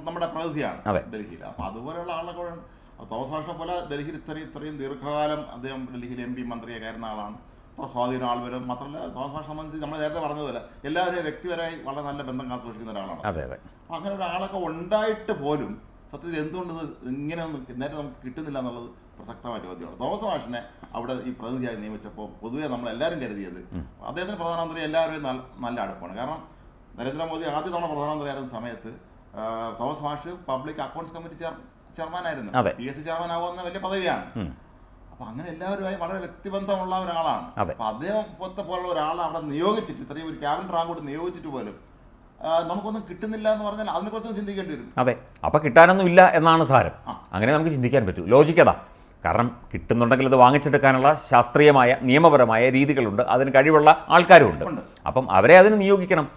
നമ്മുടെ പ്രതിനിധിയാണ് ഡൽഹിയിൽ. അപ്പോൾ അതുപോലെയുള്ള ആളുകളൊക്കെ തോമസ് മാഷിനെ പോലെ ഡൽഹിയിൽ ഇത്രയും ദീർഘകാലം അദ്ദേഹം ഡൽഹിയിൽ MP മന്ത്രിയൊക്കെ ആയിരുന്ന ആളാണ്. അത്ര സ്വാധീനം ആൾ വരും. മാത്രമല്ല തോമസ് മാഷിനെ സംബന്ധിച്ച് നമ്മൾ നേരത്തെ പറഞ്ഞതുപോലെ എല്ലാവരെയും വ്യക്തിപരമായി വളരെ നല്ല ബന്ധം കാത്തു സൂക്ഷിക്കുന്ന ഒരാളാണ്. അതെ അതെ. അപ്പോൾ അങ്ങനെ ഒരാളൊക്കെ ഉണ്ടായിട്ട് പോലും സത്യത്തിൽ എന്തുകൊണ്ട് ഇങ്ങനെ നേരെ നമുക്ക് കിട്ടുന്നില്ല എന്നുള്ളത് പ്രസക്തമായ ചോദ്യമാണ്. തോമസ് മാഷിനെ അവിടെ ഈ പ്രതിനിധിയായി നിയമിച്ചപ്പോൾ പൊതുവെ നമ്മളെല്ലാവരും കരുതിയത് അദ്ദേഹത്തിന് പ്രധാനമന്ത്രി എല്ലാവരും നല്ല അടുപ്പമാണ്. കാരണം നരേന്ദ്രമോദി ആദ്യ തവണ പ്രധാനമന്ത്രിയായിരുന്ന സമയത്ത് തോമസ് മാഷ് പബ്ലിക് അക്കൗണ്ട്സ് കമ്മിറ്റി ചെയർമാനായിരുന്നു. PSC ചെയർമാനാവുന്ന വലിയ പദവിയാണ്. അപ്പോൾ അങ്ങനെ എല്ലാവരുമായി വളരെ വ്യക്തിബന്ധമുള്ള ഒരാളാണ്. അപ്പോൾ അദ്ദേഹത്തെ പോലുള്ള ഒരാളെ അവിടെ നിയോഗിച്ചിട്ട് ഇത്രയും ഒരു ക്യാബിനറ്റ് റാങ്ക് കൂടി നിയോഗിച്ചിട്ട് പോലും നമുക്കൊന്നും കിട്ടുന്നില്ല എന്ന് പറഞ്ഞാൽ അതിനെക്കുറിച്ചൊന്നും ചിന്തിക്കേണ്ടി വരും. അതെ, അപ്പോൾ കിട്ടാനൊന്നും ഇല്ല എന്നാണ് സാരം. അങ്ങനെ നമുക്ക് ചിന്തിക്കാൻ പറ്റൂ. ലോജിക്കതാ. കാരണം കിട്ടുന്നുണ്ടെങ്കിൽ അത് വാങ്ങിച്ചെടുക്കാനുള്ള ശാസ്ത്രീയമായ നിയമപരമായ രീതികളുണ്ട്, അതിന് കഴിവുള്ള ആൾക്കാരുമുണ്ട്. അപ്പം അവരെ അതിന് നിയോഗിക്കണം.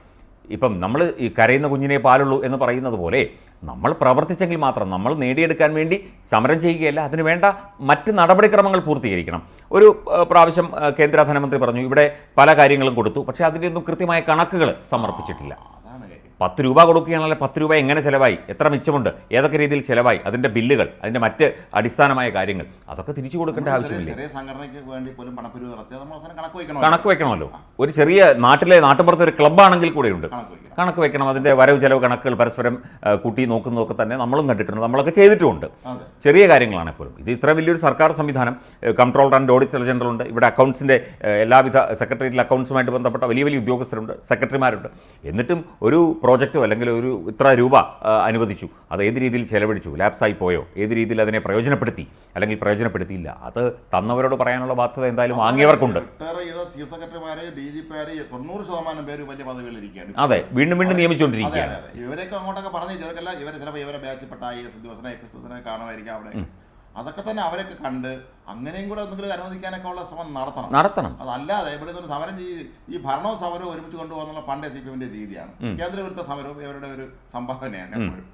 ഇപ്പം നമ്മൾ ഈ കരയുന്ന കുഞ്ഞിനെ പാലുള്ളൂ എന്ന് പറയുന്നത് പോലെ നമ്മൾ പ്രവർത്തിച്ചെങ്കിൽ മാത്രം, നമ്മൾ നേടിയെടുക്കാൻ വേണ്ടി സമരം ചെയ്യുകയല്ല, അതിന് വേണ്ട മറ്റ് നടപടിക്രമങ്ങൾ പൂർത്തീകരിക്കണം. ഒരു പ്രാവശ്യം കേന്ദ്ര ധനമന്ത്രി പറഞ്ഞു ഇവിടെ പല കാര്യങ്ങളും കൊടുത്തു, പക്ഷേ അതിൻ്റെയൊന്നും കൃത്യമായ കണക്കുകൾ സമർപ്പിച്ചിട്ടില്ല. 10 രൂപ കൊടുക്കുകയാണെങ്കിൽ 10 രൂപ എങ്ങനെ ചിലവായി, എത്ര മിച്ചമുണ്ട്, ഏതൊക്കെ രീതിയിൽ ചിലവായി, അതിൻ്റെ ബില്ലുകൾ, അതിൻ്റെ മറ്റ് അടിസ്ഥാനമായ കാര്യങ്ങൾ അതൊക്കെ തിരിച്ചു കൊടുക്കേണ്ട ആവശ്യമില്ല. കണക്ക് വെക്കണമല്ലോ. ഒരു ചെറിയ നാട്ടിൻപുറത്ത് ഒരു ക്ലബ്ബാണെങ്കിൽ കൂടെയുണ്ട് കണക്ക് വെക്കണം. അതിൻ്റെ വരവ് ചെലവ് കണക്കുകൾ പരസ്പരം കൂട്ടി നോക്കുന്നതൊക്കെ തന്നെ നമ്മളും കണ്ടിട്ടുണ്ട്, നമ്മളൊക്കെ ചെയ്തിട്ടുമുണ്ട്. ചെറിയ കാര്യങ്ങളാണ് എപ്പോഴും. ഇത് ഇത്ര വലിയൊരു സർക്കാർ സംവിധാനം, കൺട്രോളർ ആൻഡ് ഓഡിറ്റർ ജനറൽ ഉണ്ട്, ഇവിടെ അക്കൗണ്ട്സിൻ്റെ എല്ലാവിധ സെക്രട്ടേറിയറ്റിൽ അക്കൗണ്ട്സുമായിട്ട് ബന്ധപ്പെട്ട വലിയ വലിയ ഉദ്യോഗസ്ഥരുണ്ട്, സെക്രട്ടറിമാരുണ്ട്. എന്നിട്ടും ഒരു പ്രോജക്റ്റോ അല്ലെങ്കിൽ ഒരു ഇത്ര രൂപ അനുവദിച്ചു, അത് ഏത് രീതിയിൽ ചെലവഴിച്ചു, ലാപ്സായി പോയോ, ഏത് രീതിയിൽ അതിനെ പ്രയോജനപ്പെടുത്തി അല്ലെങ്കിൽ പ്രയോജനപ്പെടുത്തിയില്ല, അത് തന്നവരോട് പറയാനുള്ള ബാധ്യത എന്തായാലും വാങ്ങിയവർക്കുണ്ട്. അതെ, വീണ്ടും വീണ്ടും നിയമിച്ചുകൊണ്ടിരിക്കുകയാണ്. ഇവരൊക്കെ അങ്ങോട്ടൊക്കെ പറഞ്ഞു ഇവർക്കല്ല, ഇവരെ ചിലപ്പോൾ ഇവരെ ബാച്ചിൽപ്പെട്ട IAS ഉദ്യോഗസ്ഥനെ കാണുമായിരിക്കാം അവിടെ. അതൊക്കെ തന്നെ അവരൊക്കെ കണ്ട് അങ്ങനെയും കൂടെ എന്തെങ്കിലും അനുവദിക്കാനൊക്കെ ഉള്ള ശ്രമം നടത്തണം. അതല്ലാതെ ഇവിടെ നിന്ന് സമരം ഈ ഭരണവും സമരവും ഒരുമിച്ച് കൊണ്ടുപോകുന്നുള്ള പണ്ടേ CPM-ന്റെ രീതിയാണ്. കേന്ദ്രവിരുദ്ധ സമരവും ഇവരുടെ ഒരു സംഭാവനയാണ് എപ്പോഴും.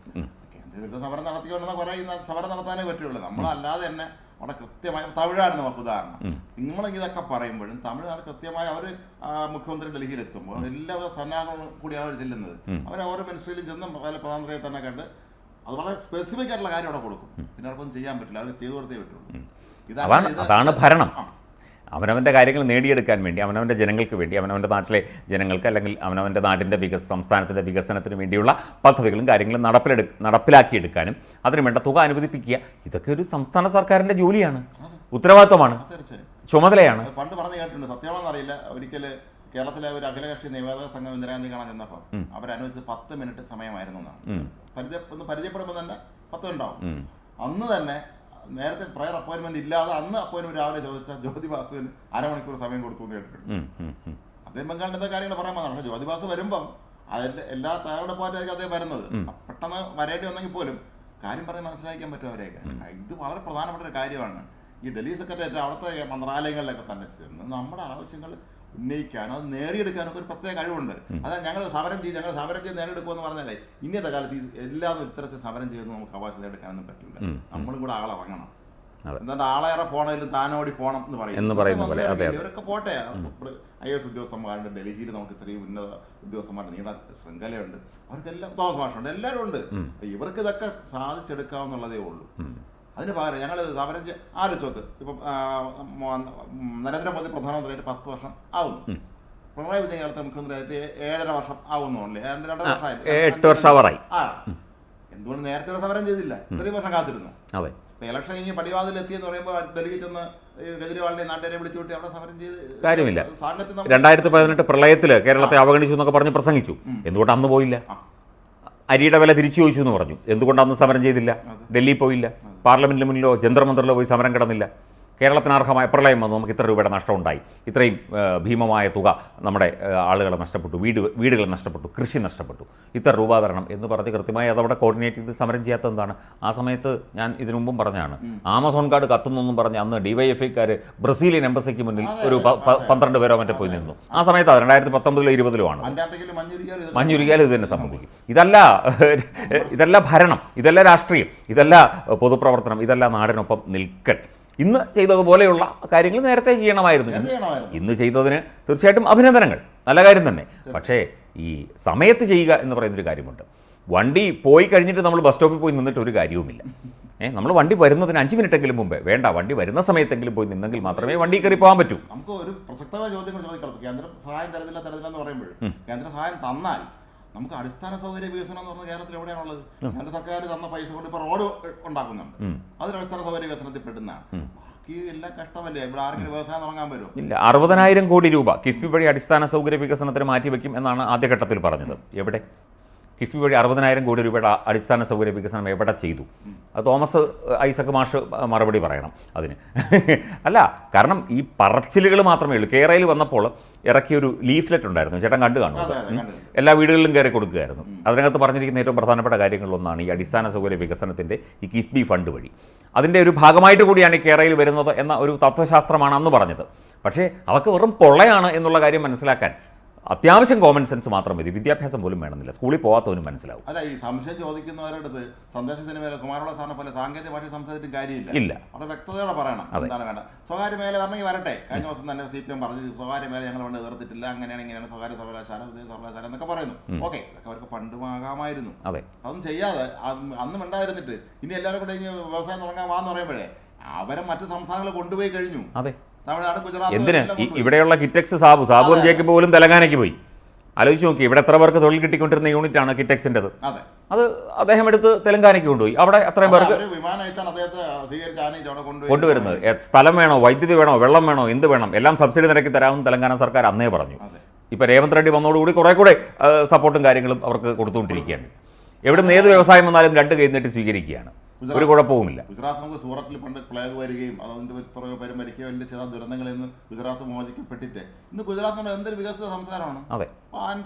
കേന്ദ്രവിരുദ്ധ സമരം നടത്തിക്കൊണ്ടെന്ന കുറേ സമരം നടത്താനേ പറ്റുള്ളൂ. നമ്മളല്ലാതെ തന്നെ അവിടെ കൃത്യമായി തമിഴ്നാട് നമുക്ക് ഉദാഹരണം, നിങ്ങളിതൊക്കെ പറയുമ്പോഴും തമിഴ്നാട് കൃത്യമായി അവർ മുഖ്യമന്ത്രി ഡൽഹിയിലെത്തുമ്പോൾ എല്ലാവിധ സന്നാഹങ്ങളും കൂടിയാണ് അവർ ചെല്ലുന്നത്. അവർ ഓരോ മിനിസ്ട്രിയിലും ചെന്ന് പ്രധാനമന്ത്രിയെ തന്നെ കണ്ട് അത് വളരെ സ്പെസിഫിക് ആയിട്ടുള്ള കാര്യം അവിടെ കൊടുക്കും. പിന്നെ അവർക്കൊന്നും ചെയ്യാൻ പറ്റില്ല, അവർ ചെയ്തു കൊടുത്തേ പറ്റുള്ളൂ. അതാണ് ഭരണം. അവനവൻ്റെ കാര്യങ്ങൾ നേടിയെടുക്കാൻ വേണ്ടി, അവനവൻ്റെ ജനങ്ങൾക്ക് വേണ്ടി, അവനവൻ്റെ നാട്ടിലെ ജനങ്ങൾക്ക് അല്ലെങ്കിൽ അവനവൻ്റെ നാടിൻ്റെ സംസ്ഥാനത്തിൻ്റെ വികസനത്തിന് വേണ്ടിയുള്ള പദ്ധതികളും കാര്യങ്ങളും നടപ്പിലാക്കിയെടുക്കാനും അതിനുവേണ്ട തുക അനുവദിപ്പിക്കുക, ഇതൊക്കെ ഒരു സംസ്ഥാന സർക്കാരിൻ്റെ ജോലിയാണ്, ഉത്തരവാദിത്വമാണ്, ചുമതലയാണ്. പണ്ട് പറഞ്ഞു കേട്ടിട്ടുണ്ട്, സത്യമാണെന്നറിയില്ല, ഒരിക്കൽ കേരളത്തിലെ ഒരു അഖിലകക്ഷി നിവേദക സംഘം ഇന്ദിരാഗാന്ധി കാണാൻ ചെന്നപ്പോൾ അവരനുവദിച്ചത് 10 മിനിറ്റ് സമയമായിരുന്നു എന്നാണ്. പരിചയപ്പെടുമ്പോൾ തന്നെ 10 ഉണ്ടാവും. അന്ന് തന്നെ നേരത്തെ പ്രയർ അപ്പോയിൻമെന്റ് ഇല്ലാതെ അന്ന് അപ്പോയിൻമെന്റ് രാവിലെ ചോദിച്ച ജ്യോതി ബാസുവിന് അരമണിക്കൂർ സമയം കൊടുത്തു എന്ന് കേട്ടിട്ടുണ്ട്. അദ്ദേഹം ബംഗാളിന്റെ കാര്യങ്ങൾ പറയാൻ വന്നതാണ്. പക്ഷേ ജ്യോതി ബാസു വരുമ്പം അതിന്റെ എല്ലാ തയ്യാറെടുപ്പായിട്ടായിരിക്കും അദ്ദേഹം വരുന്നത്. പെട്ടെന്ന് വരേണ്ടി വന്നെങ്കിൽ പോലും കാര്യം പറഞ്ഞ് മനസ്സിലാക്കാൻ പറ്റും അവരെയൊക്കെ. ഇത് വളരെ പ്രധാനപ്പെട്ട ഒരു കാര്യമാണ്. ഈ ഡൽഹി സെക്രട്ടേറിയറ്റ് അവിടുത്തെ മന്ത്രാലയങ്ങളിലൊക്കെ തന്നെ ചെന്ന് നമ്മുടെ ആവശ്യങ്ങൾ ഉന്നയിക്കാനോ അത് നേടിയെടുക്കാനൊക്കെ ഒരു പ്രത്യേക കഴിവുണ്ട്. അതായത് ഞങ്ങൾ സമരം ചെയ്ത് നേടിയെടുക്കുമെന്ന് പറഞ്ഞാലേ ഇന്നത്തെ കാലത്ത് എല്ലാവരും ഇത്തരത്തിൽ സമരം ചെയ്യുന്നത് നമുക്ക് അവകാശം നേടിയെടുക്കാനൊന്നും പറ്റില്ല. നമ്മളും കൂടെ ആളിറങ്ങണം. എന്താ ആളേറെ പോണതിൽ താനോടി പോണം എന്ന് പറയും. ഇവരൊക്കെ പോട്ടെ, IAS ഉദ്യോഗസ്ഥന്മാരുണ്ട് ഡൽഹിയിൽ, നമുക്ക് ഇത്രയും ഉന്നത ഉദ്യോഗസ്ഥന്മാരുടെ നീണ്ട ശൃംഖലയുണ്ട്, അവർക്കെല്ലാം തോമസ് മാഷുണ്ട്, എല്ലാവരും ഉണ്ട്. ഇവർക്ക് ഇതൊക്കെ സാധിച്ചെടുക്കാവുന്നുള്ളതേ ഉള്ളൂ. അതിന് പകരം ഞങ്ങൾ സമരം ആലോചിച്ച് നോക്ക്. ഇപ്പം നരേന്ദ്രമോദി പ്രധാനമന്ത്രിയായിട്ട് 10 വർഷം ആവുന്നു, പിണറായി വിജയൻ കാലത്ത് മുഖ്യമന്ത്രിയായിട്ട് 7.5 വർഷം ആവുന്നുള്ളൂ, 2 വർഷമായി. 8 വർഷമായി. എന്തുകൊണ്ട് നേരത്തെ സമരം ചെയ്തില്ല, ഇത്രയും വർഷം കാത്തിരുന്നു. ഇപ്പൊ ഇലക്ഷൻ കഴിഞ്ഞ് പടിവാതിലെത്തിയെന്ന് പറയുമ്പോൾ ഡൽഹി ചെന്ന് കെജ്രിവാളിനെ നാട്ടുകാരെ വിളിച്ചു കൂട്ടി അവിടെ സമരം ചെയ്ത് കാര്യമില്ല. 2018 പ്രളയത്തിൽ കേരളത്തെ അവഗണിച്ചു എന്നൊക്കെ പറഞ്ഞ് പ്രസംഗിച്ചു. എന്തുകൊണ്ട് അന്ന് പോയില്ല? അരിയുടെ വില തിരിച്ചു ചോദിച്ചു എന്ന് പറഞ്ഞു. എന്തുകൊണ്ട് അന്ന് സമരം ചെയ്തില്ല? ഡൽഹി പോയില്ല, പാർലമെന്റിന് മുന്നിലോ ജന്തർ മന്ദറിലോ പോയി സമരം കിടന്നില്ല? കേരളത്തിന് അർഹമായ പ്രളയം വന്നു, നമുക്ക് ഇത്ര രൂപയുടെ നഷ്ടം ഉണ്ടായി, ഇത്രയും ഭീമമായ തുക നമ്മുടെ ആളുകളെ നഷ്ടപ്പെട്ടു, വീടുകൾ നഷ്ടപ്പെട്ടു, കൃഷി നഷ്ടപ്പെട്ടു, ഇത്ര രൂപ തരണം എന്ന് പറഞ്ഞ് കൃത്യമായി അതവിടെ കോർഡിനേറ്റ് ചെയ്ത് സമരം ചെയ്യാത്തത് എന്താണ്? ആ സമയത്ത് ഞാൻ ഇതിനു മുമ്പും പറഞ്ഞാണ്, ആമസോൺ കാർഡ് കത്തുന്നൊന്നും പറഞ്ഞ് അന്ന് DYFIക്കാർ ബ്രസീലിയൻ എംബസിക്ക് മുന്നിൽ ഒരു 12 പേരോ മറ്റോ പോയി നിന്നു. ആ സമയത്ത് 2019-ലോ 20-ലോ ആണ്. മഞ്ഞുരുകിയാലും ഇത് തന്നെ സംഭവിക്കും. ഇതല്ല ഭരണം, ഇതല്ല രാഷ്ട്രീയം, ഇതല്ല പൊതുപ്രവർത്തനം, ഇതല്ല നാടിനൊപ്പം നിൽക്കൽ. ഇന്ന് ചെയ്തതുപോലെയുള്ള കാര്യങ്ങൾ നേരത്തെ ചെയ്യണമായിരുന്നു. ഇന്ന് ചെയ്തതിന് തീർച്ചയായിട്ടും അഭിനന്ദനങ്ങൾ, നല്ല കാര്യം തന്നെ. പക്ഷേ ഈ സമയത്ത് ചെയ്യുക എന്ന് പറയുന്നൊരു കാര്യമുണ്ട്. വണ്ടി പോയി കഴിഞ്ഞിട്ട് നമ്മൾ ബസ് സ്റ്റോപ്പിൽ പോയി നിന്നിട്ട് ഒരു കാര്യവുമില്ല. നമ്മൾ വണ്ടി വരുന്നതിന് 5 മിനിറ്റെങ്കിലും മുമ്പേ വേണ്ട, വണ്ടി വരുന്ന സമയത്തെങ്കിലും പോയി നിന്നെങ്കിൽ മാത്രമേ വണ്ടി കയറി പോകാൻ പറ്റൂ. നമുക്ക് ഒരു പ്രസക്തമായ ചോദ്യം കൂടി ചോദിക്കാം. കേന്ദ്രം സഹായം തരുന്നില്ല എന്ന് പറയുമ്പോൾ കേന്ദ്ര സഹായം തന്നാൽ നമുക്ക് അടിസ്ഥാന സൗകര്യ വികസനം എന്ന് പറഞ്ഞാൽ കേരളത്തിൽ എവിടെയാണുള്ളത്? കേന്ദ്ര സർക്കാർ തന്ന പൈസ കൊണ്ട് ഇപ്പോൾ റോഡ് ഉണ്ടാക്കുന്നുണ്ട്, അതൊരു അടിസ്ഥാന സൗകര്യ വികസനത്തിൽ പെടുന്നതാണ്. ബാക്കി എല്ലാം കഷ്ടമല്ലേ? ഇവിടെ ആർക്കെങ്കിലും വ്യവസായം തുടങ്ങാൻ പറ്റുമോ? ഇല്ല. 60,000 കോടി രൂപ കിഫ്ബി വഴി അടിസ്ഥാന സൗകര്യ വികസനത്തിന് മാറ്റിവെക്കും എന്നാണ് ആദ്യഘട്ടത്തിൽ പറഞ്ഞത്. എവിടെ? കിഫ്ബി വഴി 60,000 കോടി രൂപയുടെ അടിസ്ഥാന സൗകര്യ വികസനം എവിടെ ചെയ്തു? അത് തോമസ് ഐസക് മാഷ് മറുപടി പറയണം അതിന്. അല്ല, കാരണം ഈ പറച്ചിലുകൾ മാത്രമേ ഉള്ളൂ. കേരളയിൽ വന്നപ്പോൾ ഇറക്കിയൊരു ലീഫ്ലെറ്റ് ഉണ്ടായിരുന്നു, ചേട്ടൻ കണ്ടു കാണും, എല്ലാ വീടുകളിലും കയറി കൊടുക്കുകയായിരുന്നു. അതിനകത്ത് പറഞ്ഞിരിക്കുന്ന ഏറ്റവും പ്രധാനപ്പെട്ട കാര്യങ്ങളിലൊന്നാണ് ഈ അടിസ്ഥാന സൗകര്യ വികസനത്തിൻ്റെ ഈ കിഫ്ബി ഫണ്ട് വഴി അതിൻ്റെ ഒരു ഭാഗമായിട്ട് കൂടിയാണ് ഈ കേരളയിൽ വരുന്നത് എന്ന ഒരു തത്വശാസ്ത്രമാണ് അന്ന് പറഞ്ഞത്. പക്ഷേ അതൊക്കെ വെറും പൊള്ളയാണ് എന്നുള്ള കാര്യം മനസ്സിലാക്കാൻ അത്യാവശ്യം കോമൺ സെൻസ് മാത്രം മതി. വിദ്യാഭ്യാസം പോലും വേണമെന്നില്ല, സ്കൂളിൽ പോകാത്തവനും മനസ്സിലാവും. അല്ല, ഈ സംശയം ചോദിക്കുന്നവരടുത്ത് സന്ദേശ സിനിമയിലെ കുമാരനുള്ള സാറിനെ പോലെ സാങ്കേതിക ഭാഷ സംസാരിച്ചിട്ട് കാര്യമില്ല. അവിടെ വ്യക്തതയോടെ പറയണം എന്താണ് വേണ്ട. സ്വകാര്യ മേഖല വരണമെങ്കിൽ വരട്ടെ. കഴിഞ്ഞ ദിവസം തന്നെ CPM പറഞ്ഞു സ്വകാര്യ മേഖല ഞങ്ങൾ കൊണ്ട് എതിർത്തിട്ടില്ല, അങ്ങനെയാണ് ഇങ്ങനെയാണ് സ്വകാര്യ സർവകലാശാല വിദേശ സർവകലാശാല എന്നൊക്കെ പറയുന്നു. ഓക്കെ, ഇതൊക്കെ അവർക്ക് പണ്ടുമാകാമായിരുന്നു. അതൊന്നും ചെയ്യാതെ അന്നും ഉണ്ടായിരുന്നിട്ട് ഇനി എല്ലാവരും കൂടെ വ്യവസായം തുടങ്ങാൻ വാന്ന് പറയുമ്പോഴേ അവരെ മറ്റു സംസ്ഥാനങ്ങൾ കൊണ്ടുപോയി കഴിഞ്ഞു. തമിഴ്നാട്, ഗുജറാത്ത്. എന്തിന്? ഇവിടെയുള്ള കിറ്റക്സ് സാബുവും ജേക്ക് പോലും തെലങ്കാനയ്ക്ക് പോയി. ആലോചിച്ച് നോക്കി, ഇവിടെ എത്ര പേർക്ക് തൊഴിൽ കിട്ടിക്കൊണ്ടിരുന്ന യൂണിറ്റാണ് കിറ്റക്സിൻ്റെത്. അത് അദ്ദേഹം എടുത്ത് തെലങ്കാനയ്ക്ക് കൊണ്ടുപോയി. അവിടെ അത്രയും പേർക്ക് കൊണ്ടുവരുന്നത്. സ്ഥലം വേണോ, വൈദ്യുതി വേണോ, വെള്ളം വേണോ, എന്ത് വേണം, എല്ലാം സബ്സിഡി നിരക്കി തരാമെന്ന് തെലങ്കാന സർക്കാർ അന്നേ പറഞ്ഞു. ഇപ്പോൾ രേവന്ത് റെഡ്ഡി വന്നതോടുകൂടി കുറേ കൂടെ സപ്പോർട്ടും കാര്യങ്ങളും അവർക്ക് കൊടുത്തുകൊണ്ടിരിക്കുകയാണ്. എവിടുന്ന് ഏത് വ്യവസായം വന്നാലും 2 കൈ നീട്ടി സ്വീകരിക്കുകയാണ്. ഒരു കുഴപ്പവുമില്ല. ഗുജറാത്ത് നമുക്ക് സൂറത്തിൽ പണ്ട് പ്ലേഗ് വരികയും അതിൻ്റെ എത്രയോ പേര് മരിക്കുകയും വലിയ ചില ദുരന്തങ്ങളിൽ നിന്ന് ഗുജറാത്ത് മോചിക്കപ്പെട്ടിട്ട് ഇന്ന് ഗുജറാത്ത് എന്തൊരു വികസിത സംസ്ഥാനമാണ്. അതെ,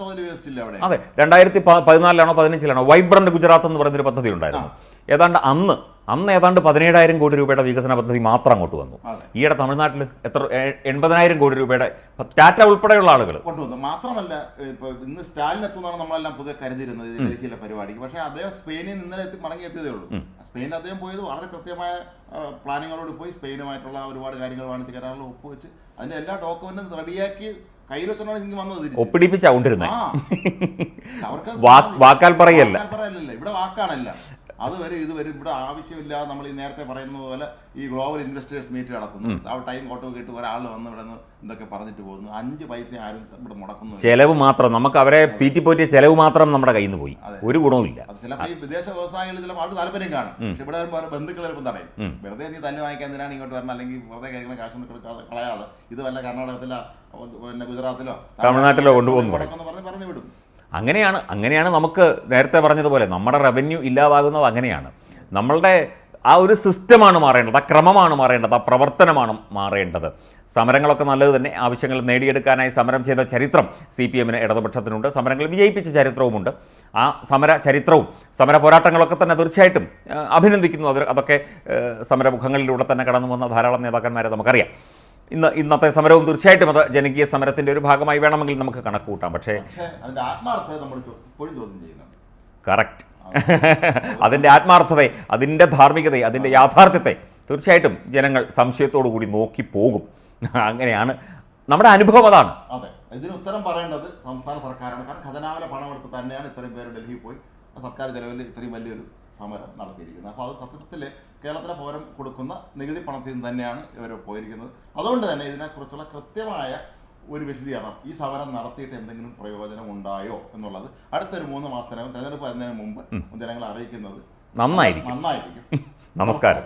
തോതിൽ വികസിച്ചില്ല അവിടെ. അതെ, 2014 15 വൈബ്രന്റ് ഗുജറാത്ത് എന്ന് പറയുന്നൊരു പദ്ധതി ഉണ്ടായിരുന്നു. ഏതാണ്ട് അന്ന് ഏതാണ്ട് 17,000 കോടി രൂപയുടെ വികസന പദ്ധതി മാത്രം അങ്ങോട്ട് വന്നു. ഈയിടെ തമിഴ്നാട്ടിൽ 80,000 കോടി രൂപയുടെ ടാറ്റ ഉൾപ്പെടെയുള്ള ആളുകൾ കൊണ്ടുവന്നു. മാത്രമല്ല, ഇപ്പോൾ ഇന്ന് സ്റ്റാലിൻ എത്തുന്നതാണ് നമ്മളെല്ലാം പുതിയ കരുതിയിരുന്നത് ഡൽഹിയിലെ പരിപാടിക്ക്. പക്ഷേ അദ്ദേഹം സ്പെയിനിൽ ഇന്നലെ മടങ്ങിയെത്തിയതേ ഉള്ളൂ. സ്പെയിനിൽ അദ്ദേഹം പോയത് വളരെ കൃത്യമായ പ്ലാനിങ്ങോട് പോയി സ്പെയിനുമായിട്ടുള്ള ഒരുപാട് കാര്യങ്ങൾ വാണിജ്യ കരാറിൽ ഒപ്പുവെച്ച് അതിൻ്റെ എല്ലാ ഡോക്യുമെന്റും റെഡിയാക്കി കയ്യിൽ വെച്ചോണ്ടാണ് എനിക്ക് വന്നത്. ഒപ്പിടിപ്പിച്ചാണ്ടിരുന്നത്. അവർക്ക് വാക്കാൽ പറയല്ല, ഇവിടെ വാക്കാണല്ല. അതുവരെ ഇതുവരെ ഇവിടെ ആവശ്യമില്ലാതെ നമ്മൾ ഈ നേരത്തെ പറയുന്നത് പോലെ ഈ ഗ്ലോബൽ ഇൻവെസ്റ്റേഴ്സ് മീറ്റ് നടത്തുന്നു. ആ ടൈം ഓട്ടോ കേട്ട് ഒരാൾ വന്ന് ഇവിടെ നിന്ന് എന്തൊക്കെ പറഞ്ഞിട്ട് പോകുന്നു. 5 പൈസ ആരും ഇവിടെ മുടക്കുന്നു. ചെലവ് മാത്രം, നമുക്ക് അവരെ തീറ്റിപ്പോറ്റിയ ചെലവ് മാത്രം നമ്മുടെ കയ്യിൽ നിന്ന് പോയി. ഒരു ഗുണവുമില്ല. അത് ചിലപ്പോൾ ഈ വിദേശ വ്യവസായികൾ ചിലപ്പോൾ അവർക്ക് താല്പര്യം കാണും. പക്ഷെ ഇവിടെ വരുമ്പോൾ അവരുടെ ബന്ധുക്കൾ ചിലപ്പോൾ തടയും. വെറുതെ നീ തല്ല് വാങ്ങിക്കാൻ എന്തിനാണ് ഇങ്ങോട്ട് വരണം, അല്ലെങ്കിൽ വെറുതെ കഴിക്കുന്ന കാശ് കളയാതെ ഇത് വല്ല കർണാടകത്തിലോ പിന്നെ ഗുജറാത്തിലോ തമിഴ്നാട്ടിലോ കൊണ്ടുപോകുന്നു പറഞ്ഞു വിടും. അങ്ങനെയാണ് നമുക്ക് നേരത്തെ പറഞ്ഞതുപോലെ നമ്മുടെ റവന്യൂ ഇല്ലാതാകുന്നത്. അങ്ങനെയാണ് നമ്മളുടെ ആ ഒരു സിസ്റ്റമാണ് മാറേണ്ടത്, ആ ക്രമമാണ് മാറേണ്ടത്, ആ പ്രവർത്തനമാണ് മാറേണ്ടത്. സമരങ്ങളൊക്കെ നല്ലത് തന്നെ. ആവശ്യങ്ങൾ നേടിയെടുക്കാനായി സമരം ചെയ്ത ചരിത്രം CPM-ന് ഇടതുപക്ഷത്തിനുണ്ട്. സമരങ്ങൾ വിജയിപ്പിച്ച ചരിത്രവുമുണ്ട്. ആ സമര ചരിത്രവും സമര പോരാട്ടങ്ങളൊക്കെ തന്നെ തീർച്ചയായിട്ടും അഭിനന്ദിക്കുന്നു. അതൊക്കെ സമരമുഖങ്ങളിലൂടെ തന്നെ കടന്നു വന്ന ധാരാളം നേതാക്കന്മാരെ നമുക്കറിയാം. ഇന്നത്തെ സമരവും തീർച്ചയായിട്ടും അത് ജനകീയ സമരത്തിൻ്റെ ഒരു ഭാഗമായി വേണമെങ്കിൽ നമുക്ക് കണക്ക് കൂട്ടാം. പക്ഷേ അതിൻ്റെ ആത്മാർത്ഥത നമ്മൾ ഇപ്പോഴും ചോദ്യം ചെയ്യുന്നുണ്ട്. കറക്റ്റ്. അതിൻ്റെ ആത്മാർത്ഥതയെ, അതിൻ്റെ ധാർമ്മികതയെ, അതിൻ്റെ യാഥാർത്ഥ്യത്തെ തീർച്ചയായിട്ടും ജനങ്ങൾ സംശയത്തോടു കൂടി നോക്കി പോകും. അങ്ങനെയാണ് നമ്മുടെ അനുഭവം. അതാണ്. അതെ, ഇതിന് ഉത്തരം പറയേണ്ടത് സംസ്ഥാന സർക്കാരാണ്. കാരണം ഖജനാവിലെ പണമെടുത്ത് തന്നെയാണ് ഇത്രയും പേര് ഡൽഹിയിൽ പോയി സർക്കാർ ചെലവിൽ ഇത്രയും വലിയൊരു സമരം നടത്തിയിരിക്കുന്നത്. അപ്പോൾ അത് സത്യത്തിൽ കേരളത്തിലെ പൗരം കൊടുക്കുന്ന നികുതി പണത്തിൽ നിന്ന് തന്നെയാണ് ഇവർ പോയിരിക്കുന്നത്. അതുകൊണ്ട് തന്നെ ഇതിനെക്കുറിച്ചുള്ള കൃത്യമായ ഒരു വിശദീകരണം ഈ സമരം നടത്തിയിട്ട് എന്തെങ്കിലും പ്രയോജനം ഉണ്ടായോ എന്നുള്ളത് അടുത്തൊരു 3 മാസത്തിനകം തെരഞ്ഞെടുപ്പ് വരുന്നതിന് മുമ്പ് ജനങ്ങളെ അറിയിക്കുന്നത് നന്നായിരിക്കും. നമസ്കാരം.